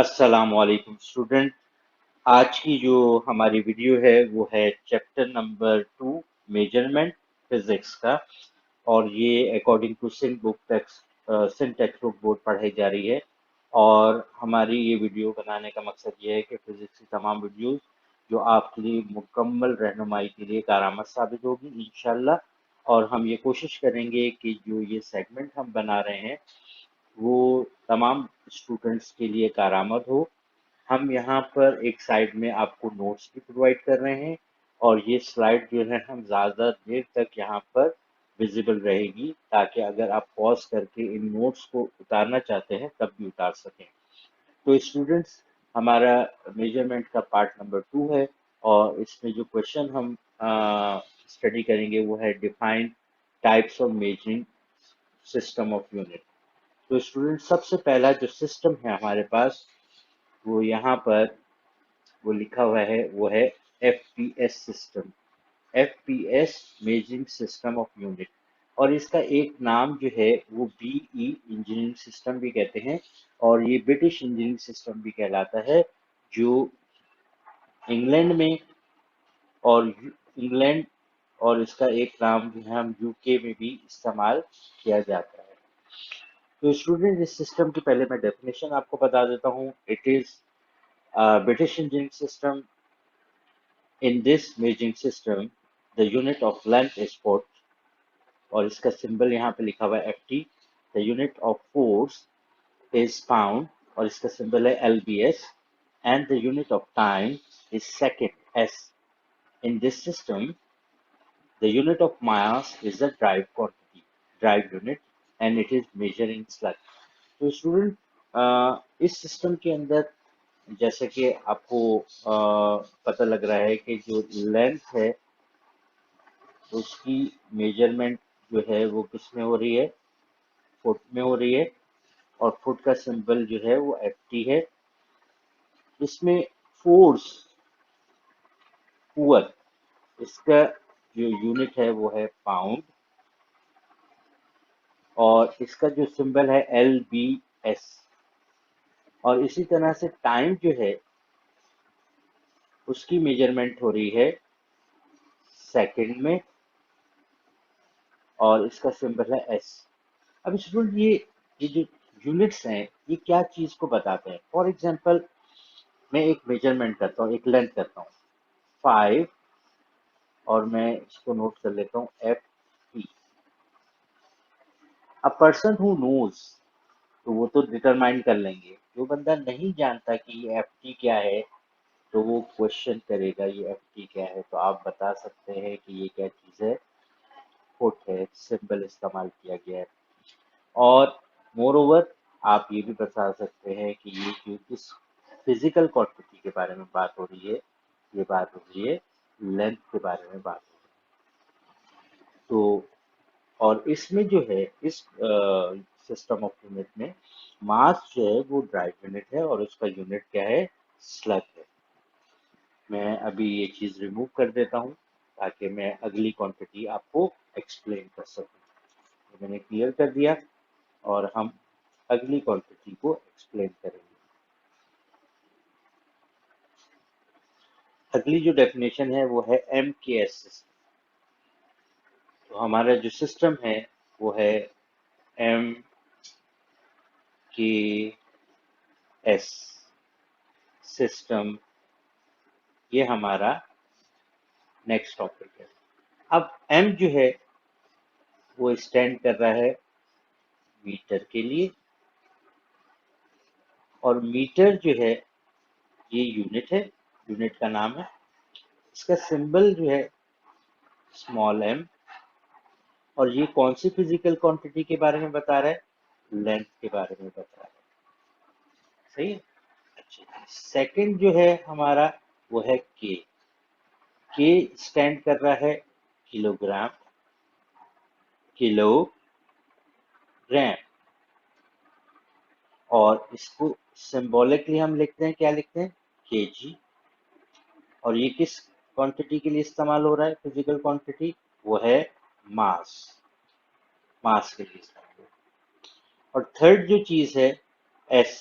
अस्सलाम वालेकुम स्टूडेंट। आज की जो हमारी वीडियो है वो है चैप्टर नंबर 2 मेजरमेंट फिजिक्स का। और ये according to Sindh book text Sindh text book board पढ़ाई जा रही है। और हमारी ये वीडियो बनाने का मकसद ये है कि फिजिक्स की तमाम वीडियोस जो आपके लिए मुकम्मल रहनुमाई के लिए कारआमद साबित होगी इंशाल्लाह। और हम ये कोशिश करेंगे कि जो ये सेगमेंट हम बना रहे हैं वो तमाम स्टूडेंट्स के लिए कारआमद हो। हम यहाँ पर एक साइड में आपको नोट्स भी प्रोवाइड कर रहे हैं और ये स्लाइड जो है हम ज़्यादा देर तक यहाँ पर विजिबल रहेगी ताकि अगर आप पॉज करके इन नोट्स को उतारना चाहते हैं तब भी उतार सकें। तो स्टूडेंट्स, हमारा मेजरमेंट का पार्ट नंबर 2 है और इसमें जो क्वेश्चन हम स्टडी करेंगे वो है define types of measuring system of unit. तो स्टूडेंट, सबसे पहला जो सिस्टम है हमारे पास वो यहाँ पर वो लिखा हुआ है, वो है FPS system. FPS measuring system of unit. और इसका एक नाम जो है वो बीई इंजीनियरिंग सिस्टम भी कहते हैं और ये ब्रिटिश इंजीनियरिंग सिस्टम भी कहलाता है, जो इंग्लैंड में और इंग्लैंड और इसका एक नाम जो है हम यूके में भी इस्तेमाल किया जाता है। तो स्टूडेंट, इस सिस्टम की पहले मैं डेफिनेशन आपको बता देता हूँ। It is British engineering system. In this measuring system the unit of length is foot और इसका सिंबल यहाँ पे लिखा हुआ है F T. The unit of force is pound और इसका सिंबल है LBS. And the unit of time is second S. In this system the unit of mass is the derived quantity, derived unit, and it is measure in slug. तो student, इस system के अंदर जैसे कि आपको पता लग रहा है कि जो लेंथ है उसकी मेजरमेंट जो है वो किस में हो रही है, फुट में हो रही है। और फुट का सिंबल जो है वो एफ टी है। इसमें फोर्स, पुअर, इसका जो यूनिट है वो है पाउंड और इसका जो सिंबल है एल बी एस। और इसी तरह से टाइम जो है उसकी मेजरमेंट हो रही है सेकंड में और इसका सिंबल है एस। अब स्टूडेंट, ये जो यूनिट्स हैं ये क्या चीज को बताते हैं। फॉर एग्जांपल, मैं एक मेजरमेंट करता हूँ, एक लेंथ करता हूँ 5 और मैं इसको नोट कर लेता हूँ F T. A person who knows, तो वो तो डिटरमाइन कर लेंगे। जो बंदा नहीं जानता कि ये एफ टी क्या है तो वो क्वेश्चन करेगा ये एफ टी क्या है। तो आप बता सकते हैं कि ये क्या चीज़ है, फुट है, सिंबल इस्तेमाल किया गया है। और मोर ओवर आप ये भी बता सकते हैं कि ये जो इस फिजिकल क्वांटिटी के बारे में बात हो रही है, ये बात हो रही है लेंथ के बारे में बात हो रही है। तो और इसमें जो है इस सिस्टम ऑफ यूनिट में मास जो है वो ड्राइव यूनिट है और उसका यूनिट क्या है, स्लग है। मैं अभी ये चीज़ रिमूव कर देता हूँ ताकि मैं अगली क्वांटिटी आपको एक्सप्लेन कर सकूँ। तो मैंने क्लियर कर दिया और हम अगली क्वांटिटी को एक्सप्लेन करेंगे। अगली जो डेफिनेशन है वो है एम के एस सिस्टम। तो हमारा जो सिस्टम है वो है एम के एस सिस्टम। ये हमारा नेक्स्ट टॉपिक है। अब एम जो है वो स्टैंड कर रहा है मीटर के लिए और मीटर जो है ये यूनिट है, यूनिट का नाम है। इसका सिंबल जो है स्मॉल एम। और ये कौन सी फिजिकल क्वांटिटी के बारे में बता रहा है, लेंथ के बारे में बता रहा है। सही है। अच्छा, सेकंड जो है हमारा वो है के। के स्टैंड कर रहा है किलोग्राम, किलोग्राम। और इसको सिंबॉलिकली हम लिखते हैं, क्या लिखते हैं, केजी। और ये किस क्वांटिटी के लिए इस्तेमाल हो रहा है, फिजिकल क्वांटिटी, वो है मास, मास के लिए इस्तेमाल हो रहा है। और थर्ड जो चीज है एस,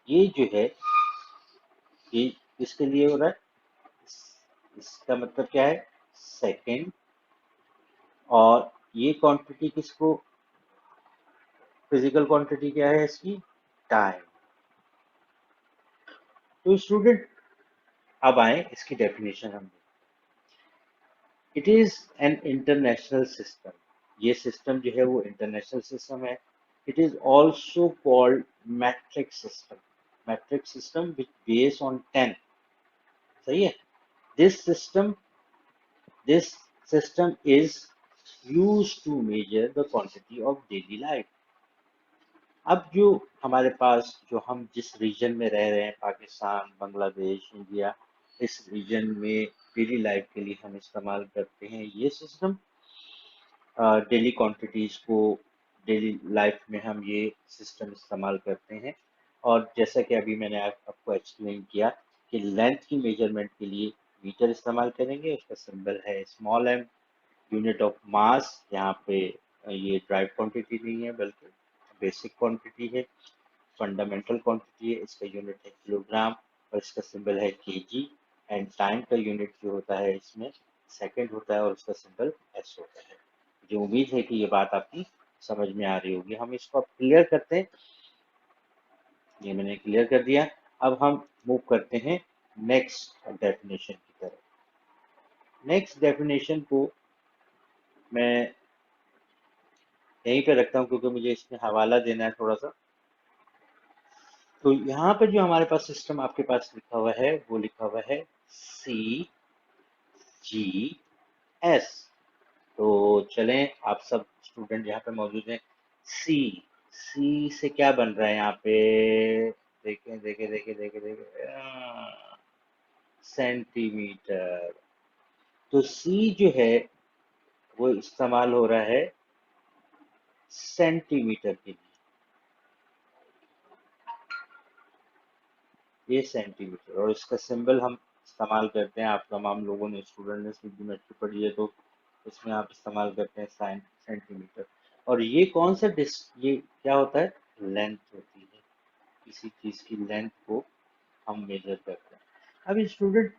ये जो है ये किसके लिए हो रहा है, इसका मतलब क्या है, सेकंड। और ये क्वांटिटी किसको, फिजिकल क्वांटिटी क्या है इसकी, टाइम। तो स्टूडेंट अब आए इसकी डेफिनेशन हम। It is an international system, ये सिस्टम जो है वो इंटरनेशनल सिस्टम है। It is also called metric system, metric system which base on 10, सही है। This system this system is used to measure the quantity of daily life. अब जो हमारे पास, जो हम जिस रीजन में रह रहे हैं, पाकिस्तान, बांग्लादेश, इंडिया, इस रीजन में डेली लाइफ के लिए हम इस्तेमाल करते हैं ये सिस्टम। डेली क्वांटिटीज को डेली लाइफ में हम ये सिस्टम इस्तेमाल करते हैं। और जैसा कि अभी मैंने आपको एक्सप्लेन किया कि लेंथ की मेजरमेंट के लिए मीटर इस्तेमाल करेंगे, उसका सिंबल है small M. Unit of mass, यहाँ पे ये ड्राइव क्वांटिटी नहीं है बल्कि बेसिक क्वांटिटी है, फंडामेंटल क्वांटिटी है, इसका यूनिट है किलोग्राम और इसका सिंबल है केजी। एंड टाइम का यूनिट जो होता है इसमें सेकंड होता है और उसका सिंबल एस होता है। मुझे उम्मीद है कि ये बात आपकी समझ में आ रही होगी। हम इसको अब क्लियर करते हैं, ये मैंने क्लियर कर दिया। अब हम मूव करते हैं नेक्स्ट डेफिनेशन की तरफ। नेक्स्ट डेफिनेशन को मैं यहीं पे रखता हूँ क्योंकि मुझे इसमें हवाला देना है थोड़ा सा। तो यहाँ पे जो हमारे पास सिस्टम आपके पास लिखा हुआ है वो लिखा हुआ है CGS। तो चलें, आप सब स्टूडेंट यहाँ पे मौजूद हैं। सी सी से क्या बन रहा है यहाँ पे, देखें देखें देखें देखें देखें, सेंटीमीटर। तो सी जो है वो इस्तेमाल हो रहा है सेंटीमीटर के लिए, ये सेंटीमीटर। और इसका सिंबल हम इस्तेमाल करते हैं, आप तमाम लोगों ने, स्टूडेंट ने ज्योमेट्री पढ़ी है तो इसमें आप इस्तेमाल करते हैं साइन सेंटीमीटर। और ये कौन सा ये क्या होता है, लेंथ होती है, किसी चीज की लेंथ को हम मेजर करते हैं। अभी स्टूडेंट,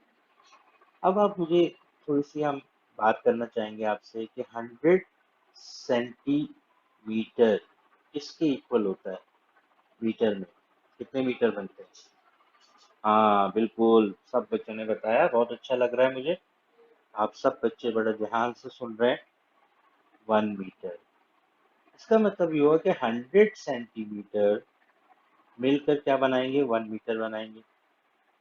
अब आप मुझे थोड़ी सी हम बात करना चाहेंगे आपसे कि 100 सेंटीमीटर किसके इक्वल होता है, मीटर में कितने मीटर बनते हैं। हाँ बिल्कुल, सब बच्चों ने बताया, बहुत अच्छा लग रहा है मुझे, आप सब बच्चे बड़े ध्यान से सुन रहे हैं। 1 मीटर, इसका मतलब ये हुआ कि 100 सेंटीमीटर मिलकर क्या बनाएंगे, 1 मीटर बनाएंगे।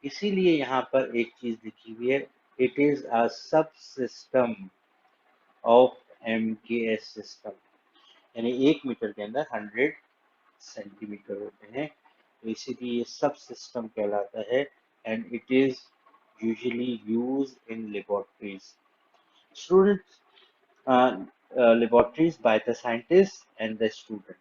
इसीलिए यहाँ पर एक चीज लिखी हुई है, इट इज अ सब सिस्टम ऑफ MKS सिस्टम, यानी 1 मीटर के अंदर 100 सेंटीमीटर होते हैं, तो इसीलिए ये सब सिस्टम कहलाता है। And it is usually use in laboratories, students, laboratories by the scientist and the student.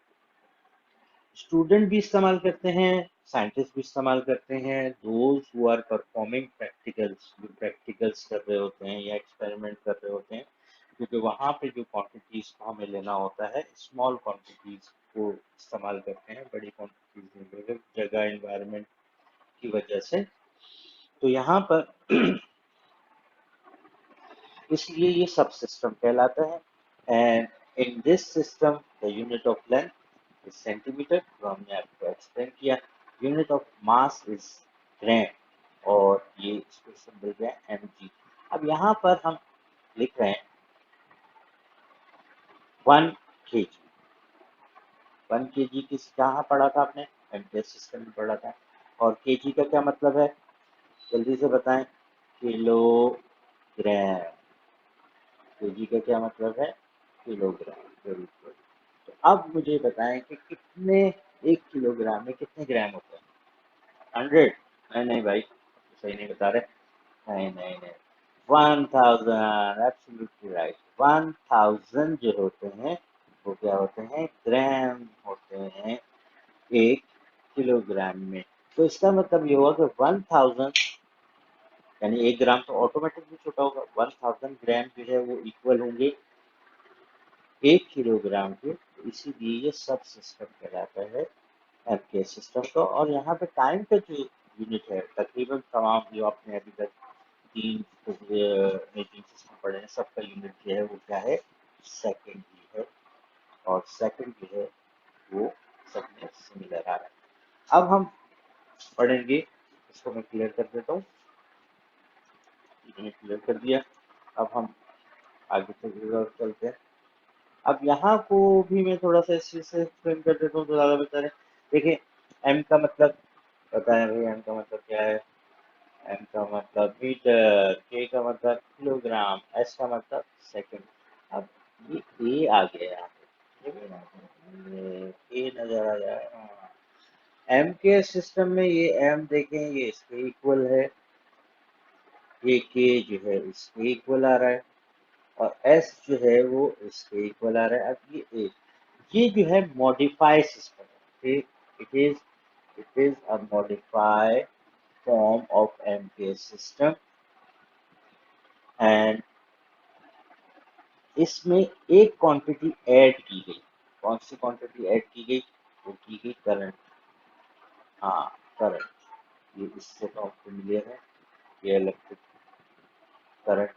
Student भी इस्तेमाल करते हैं, साइंटिस्ट भी इस्तेमाल करते हैं, those who are performing practicals, जो प्रैक्टिकल्स कर रहे होते हैं या एक्सपेरिमेंट कर रहे होते हैं, क्योंकि वहाँ पे जो क्वांटिटीज को हमें लेना होता है, स्मॉल क्वांटिटीज को इस्तेमाल करते हैं, बड़ी क्वांटिटीज जगह एनवायरनमेंट की वजह से। तो यहाँ पर इसलिए ये सब सिस्टम कहलाता है। And in this system the unit of length is centimetre, जो हमने आपको एक्सप्लेन किया। Unit of mass is gram, और ये इसको सिंबल है mg। अब यहाँ पर हम लिख रहे हैं 1 kg। 1 kg किस कहाँ पढ़ा था आपने, MTS सिस्टम में पढ़ा था। और kg का क्या मतलब है, जल्दी से बताएं, किलोग्राम। केजी का क्या मतलब है, किलोग्राम, वेरी गुड। तो अब मुझे बताएं कि कितने, 1 किलोग्राम में कितने ग्राम होते हैं, 100? नहीं नहीं भाई, सही नहीं बता रहे, नहीं नहीं नहीं, 1000, एब्सोल्युटली राइट। 1000 जो होते हैं वो क्या होते हैं, ग्राम होते हैं 1 किलोग्राम में। तो इसका मतलब ये हुआ कि 1000, यानी 1 ग्राम तो ऑटोमेटिकली छोटा होगा, 1000 ग्राम जो है वो इक्वल होंगे 1 किलोग्राम के। तो इसीलिए ये सब सिस्टम कहलाता है एमके सिस्टम का। और यहाँ पे टाइम का जो यूनिट है, तकरीबन तमाम जो आपने अभी तक तीन मेजरिंग सिस्टम पढ़े हैं, सबका यूनिट जो है वो क्या है, सेकंड ही है। और सेकंड जो है वो सब में सिमिलर आ रहा है। अब हम पढ़ेंगे, इसको मैं क्लियर कर देता हूँ, मैंने क्लियर कर दिया। अब हम आगे चलते हैं। अब यहाँ को भी मैं थोड़ा सा इस चीज से एक्सप्लेन कर देता हूँ तो ज्यादा बेहतर है। देखिए, एम का मतलब पता है भाई, एम का मतलब क्या है। एम का मतलब मीटर, के का मतलब किलोग्राम, एस का मतलब सेकंड। अब ये ए आ गया यहाँ पे, ये ए नजर आ जाए। एम के सिस्टम में ये एम देखें, ये इसके इक्वल है, ये के जो है इसके इक्वल आ रहा है, और एस जो है वो इसके इक्वल आ रहा है। अब ये जो है मॉडिफाई सिस्टम है, it is a modified form of MK system. And इसमें एक क्वांटिटी ऐड की गई। कौन सी क्वांटिटी ऐड की गई, वो की गई करंट। हाँ, करंट, ये इससे तो फेमिलियर है, ये इलेक्ट्रिक करंट,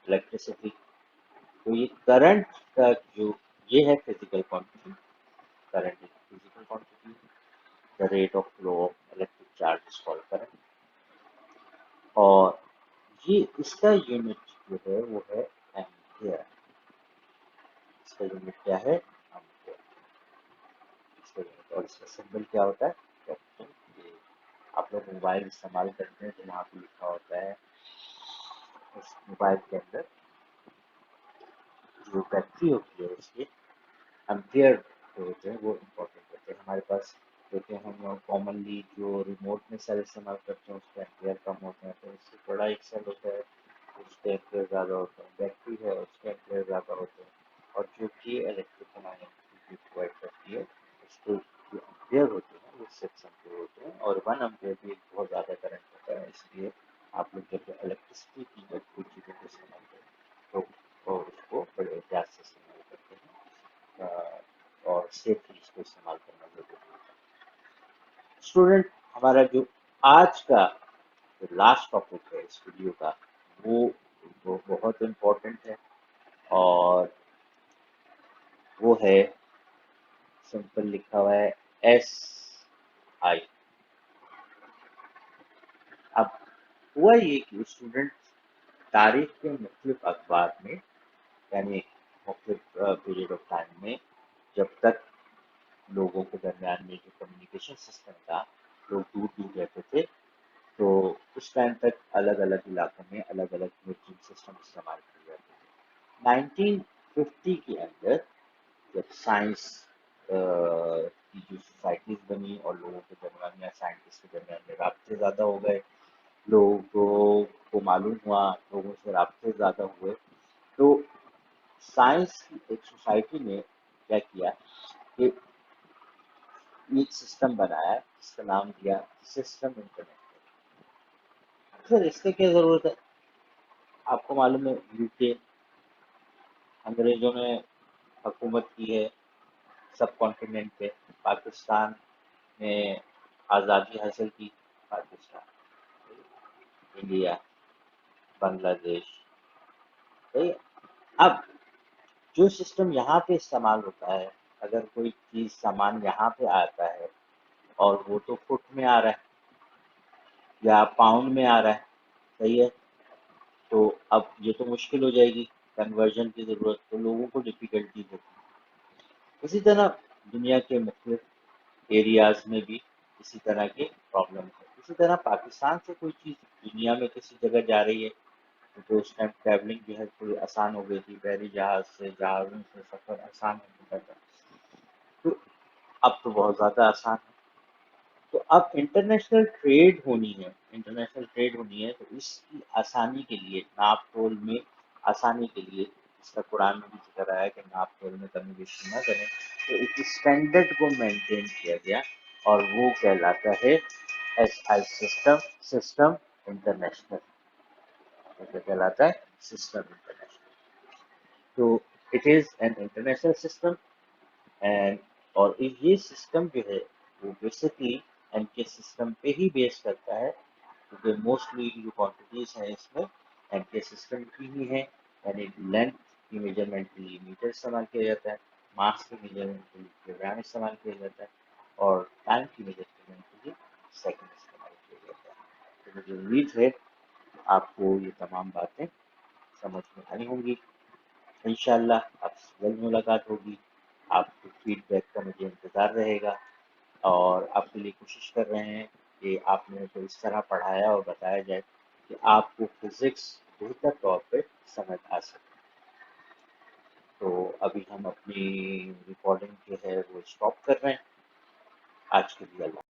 इलेक्ट्रिसिटी। तो ये करंट का जो ये है physical quantity, current is physical quantity, the rate of flow of electric charge is called current. और ये इसका यूनिट जो है वो है एम्पियर। इसका यूनिट क्या है, एम्पियर। इसका यूनिट, और इसका सिंबल क्या होता है, कैपिटल ए। आप लोग मोबाइल इस्तेमाल करते हैं तो वहाँ पे लिखा होता है, उस मोबाइल के अंदर जो बैटरी होती है उसके एम्पियर जो होते हैं वो इम्पोर्टेंट होते हैं हमारे पास। देखते हैं हम कॉमनली जो रिमोट में सेल इस्तेमाल करते हैं उसके एम्पियर कम होते हैं, तो इससे बड़ा एक सेल होता है उसके एम्पियर ज़्यादा होते हैं। बैटरी है उसके एम्पियर ज़्यादा होते हैं। और जो कि इलेक्ट्रिकल एनर्जी प्रोवाइड करती है, उसके जो एम्पियर होते हैं वो 6 एम्पियर होते हैं, और 1 एम्पियर भी एक बहुत ज़्यादा करंट होता है। इसलिए आप लोग जब इलेक्ट्रिसिटी की जब कोई चीज़ों को इस्तेमाल करें तो और उसको बड़े एहतियात से इस्तेमाल करते हैं, और सेफली इसको इस्तेमाल करना जरूरी होता है। स्टूडेंट, हमारा जो आज का जो लास्ट टॉपिक है इस वीडियो का, वो बहुत इम्पोर्टेंट है, और वो है, सिंपल लिखा हुआ है, एस आई। अब हुआ ये कि स्टूडेंट तारीख के मुख्तलिफ अखबार में, यानी मुख्तलिफ पीरियड ऑफ टाइम में, जब तक लोगों के दरमियान में जो कम्युनिकेशन सिस्टम था, लोग दूर दूर रहते थे, तो उस टाइम तक अलग अलग इलाकों में अलग अलग म्यूजिक सिस्टम इस्तेमाल किए जाते थे। 1950 के अंदर जब साइंस की जो सोसाइटीज बनी और लोगों के दरमियान में, साइंटिस्ट के दरमियान में राब्ते ज़्यादा हो गए, लोगों को मालूम हुआ, लोगों से राब्ते ज़्यादा हुए, तो साइंस की एक सोसाइटी ने क्या किया कि एक सिस्टम बनाया जिसका नाम दिया सिस्टम इंटरनेट। सर इससे क्या ज़रूरत है, आपको मालूम है यूके, अंग्रेजों ने हुकूमत की है सब कॉन्टिनेंट पे। पाकिस्तान ने आज़ादी हासिल की, पाकिस्तान, इंडिया, बांग्लादेश, सही है। अब जो सिस्टम यहाँ पे इस्तेमाल होता है, अगर कोई चीज़ सामान यहाँ पे आता है और वो तो फुट में आ रहा है या पाउंड में आ रहा है, सही है, तो अब ये तो मुश्किल हो जाएगी, कन्वर्जन की ज़रूरत, तो लोगों को डिफ़िकल्टीज होती है। इसी तरह दुनिया के मुख्तलिफ एरियाज में भी इसी तरह के प्रॉब्लम है। इसी तरह पाकिस्तान से कोई चीज़ दुनिया में किसी जगह जा रही है, तो उस टाइम ट्रैवलिंग जो है थोड़ी आसान हो गई थी, बहरी जहाज से, जहाज़ों से सफ़र आसान हो गया था। तो अब तो बहुत ज़्यादा आसान है। तो अब इंटरनेशनल ट्रेड होनी है, तो इसकी आसानी के लिए, नाप तोल में आसानी के लिए, इसका कुरान में भी जिक्र आया कि नाप तोल में कमी बेशी न करें, तो एक स्टैंडर्ड को मेंटेन किया गया, और वो कहलाता है S I system, system international. क्या कहलाता है, सिस्टम इंटरनेशनल। तो it is an international system, and और ये सिस्टम जो है वो बेसिकली एमके सिस्टम पे ही बेस करता है, क्योंकि मोस्टली जो क्वांटिटीज हैं इसमें एमके सिस्टम की ही है। यानी लेंथ की मेजरमेंट के लिए मीटर इस्तेमाल किया जाता है, मास की मेजरमेंट के लिए किलोग्राम इस्तेमाल किया जाता है, और टाइम की मेजरमेंट के लिए सेकंड इस्तेमाल किया जाता है। तो मुझे उम्मीद है आपको ये तमाम बातें समझ में आई होंगी। इंशाल्लाह आपसे जल्द मुलाकात होगी। आपके फीडबैक का मुझे इंतज़ार रहेगा, और आपके लिए कोशिश कर रहे हैं कि आप मेरे को इस तरह पढ़ाया और बताया जाए कि आपको फिज़िक्स बेहतर तौर पे समझ आ सके। तो अभी हम अपनी रिकॉर्डिंग जो है वो स्टॉप कर रहे हैं। आज के लिए अल्लाह।